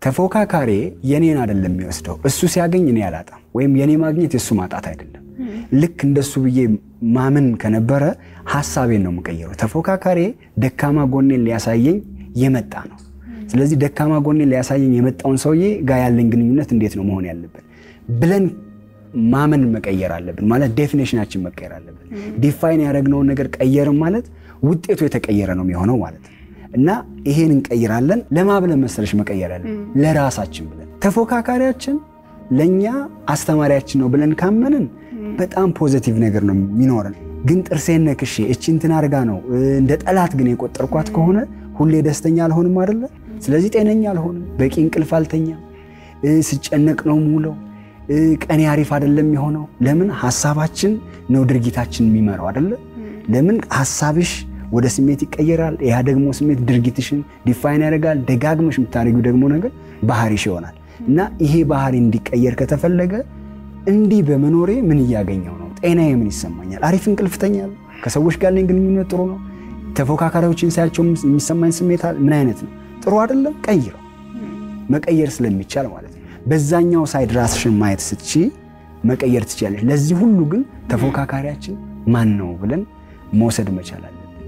ተፎካካሪ የኔን አይደለም የሚወስደው እሱ ሲያገኝ እኔ አላጣም ወይም የኔ ማግኘት የሱ ማጣት አይደለም ልክ እንደሱ ብዬ ማመን ከነበረ ሐሳቤን ነው የምቀየረው ተፎካካሪ ደካማ ጎኔን ሊያሳየኝ የመጣ ነው ስለዚህ ደካማ ጎኔን ሊያሳየኝ የመጣውን ሰውዬ ጋር ያለን ግንኙነት እንዴት ነው መሆን ያለበት ብለን ማመን መቀየር አለብን ማለት ዴፊኒሽናችን መቀየር አለብን ዲፋይን ያደረግነው ነገር ቀየርን ማለት ውጤቱ የተቀየረ ነው የሚሆነው ማለት እና ይሄን እንቀይራለን ለማብለ መሰለሽ መቀየር አለ ለራሳችን ብለን ተፎካካሪያችን ለኛ አስተማሪያችን ነው ብለን ካመንን በጣም ፖዚቲቭ ነገር ነው የሚኖረን ግን ጥርሴን ነክሼ እቺ እንትን አርጋ ነው እንደ ጠላት ግን የቆጠርኳት ከሆነ ሁሌ ደስተኛ አልሆንም አይደለ ስለዚህ ጤነኛ አልሆንም በቂ እንቅልፍ አልተኛም ስጨነቅ ነው ሙለው ቀን ያሪፍ አይደለም የሚሆነው ለምን ሐሳባችን ነው ድርጊታችን የሚመራው አይደለ ለምን ሐሳብሽ ወደ ስሜት ይቀየራል ያ ደግሞ ስሜት ድርጊትሽን ዲፋይን ያደርጋል ደጋግመሽ የምታረጊው ደግሞ ነገር ባህሪሽ ይሆናል እና ይሄ ባህሪ እንዲቀየር ከተፈለገ እንዲ በመኖሬ ምን ያገኘው ነው ጤናዬ ምን ይሰማኛል አሪፍ እንቅልፍ ተኛለሁ ከሰዎች ጋር ለኝ ግንኙነት ጥሩ ነው ተፎካካሪዎችን ሳያቸው የሚሰማኝ ስሜት ምን አይነት ነው ጥሩ አይደለም ቀይረው መቀየር ስለሚቻል ማለት ነው በዛኛው ሳይድ ራስሽን ማየት ስትቺ መቀየር ትችያለሽ ለዚህ ሁሉ ግን ተፎካካሪያችን ማን ነው ብለን መውሰድ መቻል